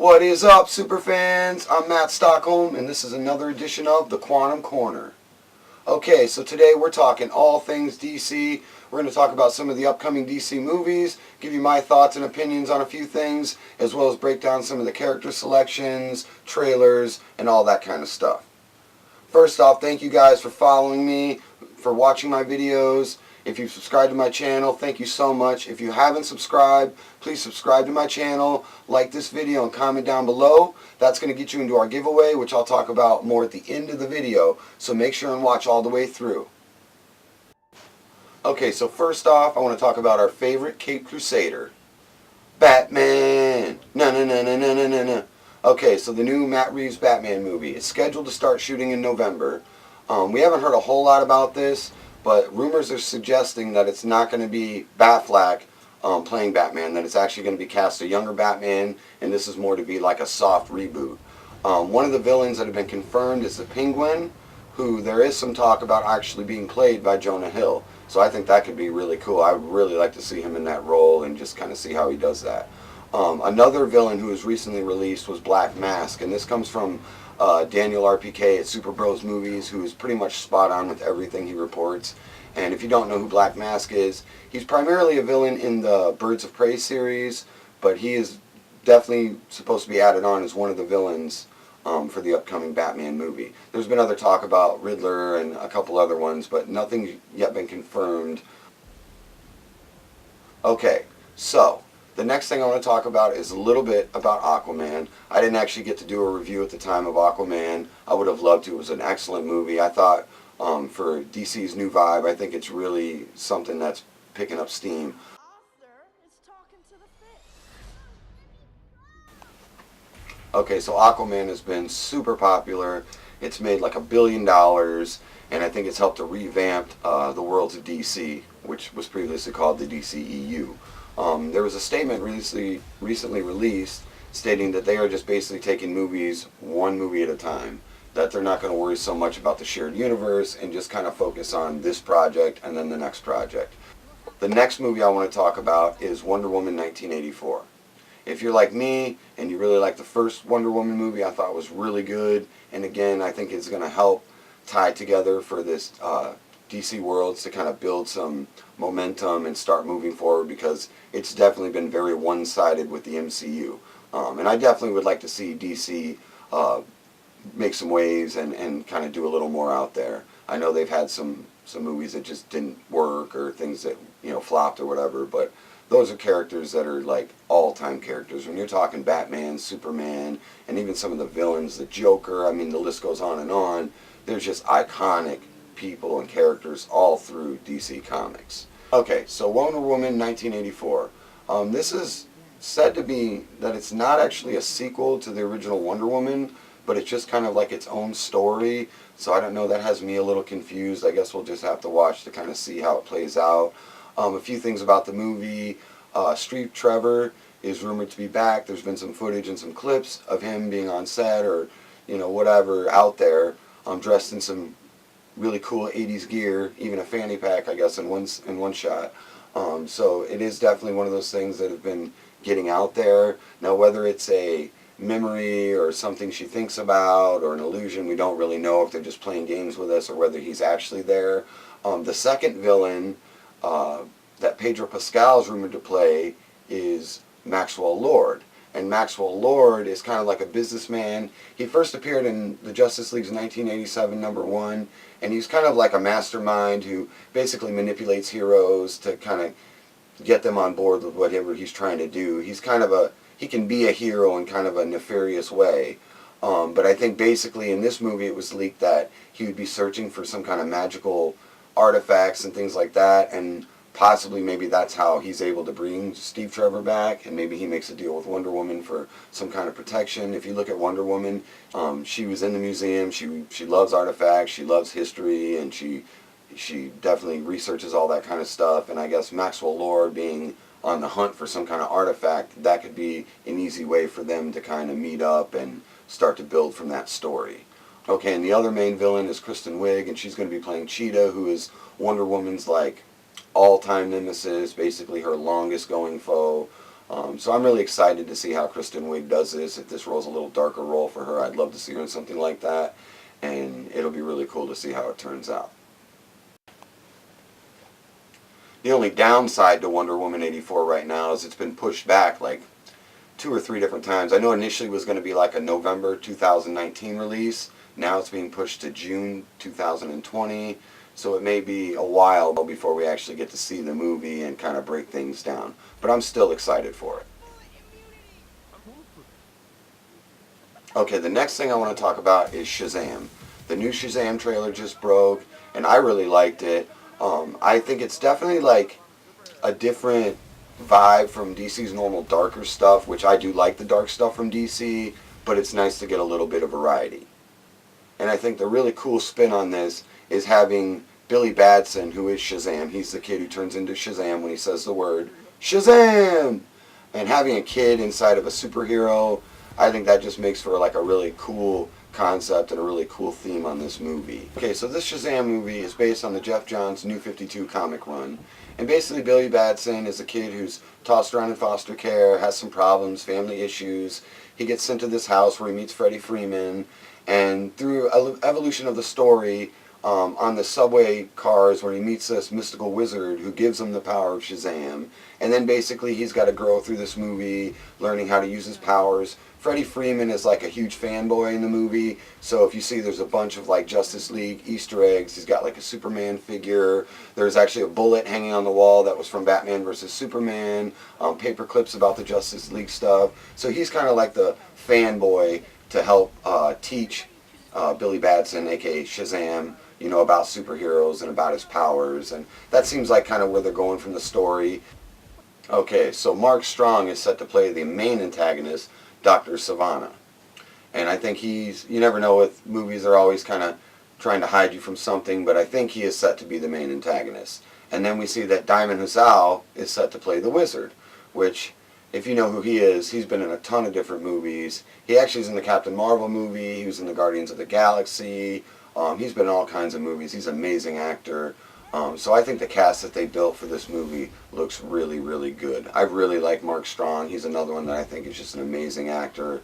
What is up, superfans? I'm Matt Stockholm, and this is another edition of the Quantum Corner. Okay, so today we're talking all things DC. We're going to talk about some of the upcoming DC movies, give you my thoughts and opinions on a few things, as well as break down some of the character selections, trailers, and all that kind of stuff. First off, thank you guys for following me, for watching my videos. If you've subscribed to my channel, thank you so much. If you haven't subscribed, please subscribe to my channel, like this video, and comment down below. That's going to get you into our giveaway, which I'll talk about more at the end of the video. So make sure and watch all the way through. Okay, so first off, I want to talk about our favorite Caped Crusader, Batman. No. Okay, so the new Matt Reeves Batman movie is scheduled to start shooting in November. We haven't heard a whole lot about this, but rumors are suggesting that it's not going to be Batfleck playing Batman, that it's actually going to be cast a younger Batman, and this is more to be like a soft reboot. One of the villains that have been confirmed is the Penguin, who there is some talk about actually being played by Jonah Hill. So I think that could be really cool. I would really like to see him in that role and just kind of see how he does that. Another villain who was recently released was Black Mask, and this comes from Daniel RPK at Super Bros Movies, who is pretty much spot on with everything he reports. And if you don't know who Black Mask is, he's primarily a villain in the Birds of Prey series, but he is definitely supposed to be added on as one of the villains for the upcoming Batman movie. There's been other talk about Riddler and a couple other ones, but nothing's yet been confirmed. Okay, so the next thing I want to talk about is a little bit about Aquaman. I didn't actually get to do a review at the time of Aquaman. I would have loved to. It was an excellent movie. I thought for DC's new vibe, I think it's really something that's picking up steam. Okay, so Aquaman has been super popular. It's made like $1 billion, and I think it's helped to revamp the worlds of DC, which was previously called the DCEU. There was a statement recently released stating that they are just basically taking movies one movie at a time, that they're not going to worry so much about the shared universe and just kind of focus on this project and then the next project. The next movie I want to talk about is Wonder Woman 1984. If you're like me and you really like the first Wonder Woman movie, I thought it was really good, and again, I think it's going to help tie together for this DC Worlds to kind of build some momentum and start moving forward, because it's definitely been very one-sided with the MCU. And I definitely would like to see DC make some waves and kind of do a little more out there. I know they've had some movies that just didn't work, or things that, you know, flopped or whatever, but those are characters that are like all-time characters. When you're talking Batman, Superman, and even some of the villains, the Joker, I mean, the list goes on and on. There's just iconic people and characters all through DC Comics. Okay, so Wonder Woman 1984. This is said to be that it's not actually a sequel to the original Wonder Woman, but it's just kind of like its own story. So I don't know, that has me a little confused. I guess we'll just have to watch to kind of see how it plays out. A few things about the movie. Steve Trevor is rumored to be back. There's been some footage and some clips of him being on set, or, you know, whatever, out there, dressed in some really cool 80s gear, even a fanny pack, I guess, in one shot. So it is definitely one of those things that have been getting out there. Now, whether it's a memory or something she thinks about or an illusion, we don't really know if they're just playing games with us or whether he's actually there. The second villain that Pedro Pascal is rumored to play is Maxwell Lord. And Maxwell Lord is kind of like a businessman. He first appeared in the Justice League's 1987 #1, and he's kind of like a mastermind who basically manipulates heroes to kind of get them on board with whatever he's trying to do. He's kind of he can be a hero in kind of a nefarious way. But I think basically in this movie it was leaked that he would be searching for some kind of magical artifacts and things like that, and possibly maybe that's how he's able to bring Steve Trevor back, and maybe he makes a deal with Wonder Woman for some kind of protection. If you look at Wonder Woman, she was in the museum, she loves artifacts, she loves history, and she definitely researches all that kind of stuff. And I guess Maxwell Lord being on the hunt for some kind of artifact, that could be an easy way for them to kind of meet up and start to build from that story. Okay, and the other main villain is Kristen Wiig, and she's going to be playing Cheetah, who is Wonder Woman's like all-time nemesis, basically her longest going foe. So I'm really excited to see how Kristen Wiig does this. If this role's a little darker role for her, I'd love to see her in something like that. And it'll be really cool to see how it turns out. The only downside to Wonder Woman 84 right now is it's been pushed back like 2 or 3 different times. I know initially it was going to be like a November 2019 release. Now it's being pushed to June 2020. So it may be a while before we actually get to see the movie and kind of break things down. But I'm still excited for it. Okay, the next thing I want to talk about is Shazam. The new Shazam trailer just broke, and I really liked it. I think it's definitely like a different vibe from DC's normal darker stuff, which I do like the dark stuff from DC, but it's nice to get a little bit of variety. And I think the really cool spin on this is having Billy Batson, who is Shazam. He's the kid who turns into Shazam when he says the word Shazam! And having a kid inside of a superhero, I think that just makes for like a really cool concept and a really cool theme on this movie. Okay, so this Shazam movie is based on the Jeff Johns New 52 comic run. And basically Billy Batson is a kid who's tossed around in foster care, has some problems, family issues. He gets sent to this house where he meets Freddie Freeman. And through evolution of the story, on the subway cars where he meets this mystical wizard who gives him the power of Shazam. And then basically he's got to grow through this movie, learning how to use his powers. Freddie Freeman is like a huge fanboy in the movie, so if you see there's a bunch of like Justice League Easter eggs. He's got like a Superman figure. There's actually a bullet hanging on the wall that was from Batman vs. Superman, paper clips about the Justice League stuff. So he's kind of like the fanboy to help teach Billy Batson, aka Shazam, you know, about superheroes and about his powers, and that seems like kind of where they're going from the story. Okay, so Mark Strong is set to play the main antagonist, Dr. Savannah. And I think he's, you never know with movies, they're always kind of trying to hide you from something, but I think he is set to be the main antagonist. And then we see that Diamond Hussau is set to play the Wizard, which, if you know who he is, he's been in a ton of different movies. He actually is in the Captain Marvel movie, he was in the Guardians of the Galaxy, he's been in all kinds of movies. He's an amazing actor. So I think the cast that they built for this movie looks really, really good. I really like Mark Strong. He's another one that I think is just an amazing actor.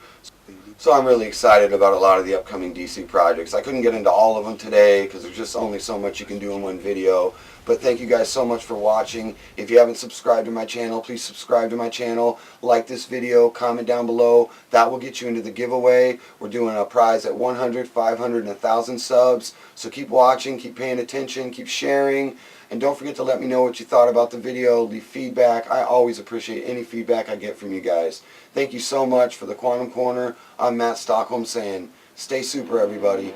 So I'm really excited about a lot of the upcoming DC projects. I couldn't get into all of them today because there's just only so much you can do in one video. But thank you guys so much for watching. If you haven't subscribed to my channel, please subscribe to my channel. Like this video, comment down below. That will get you into the giveaway. We're doing a prize at 100, 500, and 1,000 subs. So keep watching, keep paying attention, keep sharing. And don't forget to let me know what you thought about the video. Leave feedback. I always appreciate any feedback I get from you guys. Thank you so much for the Quantum Corner. I'm Matt Stockholm saying, stay super, everybody.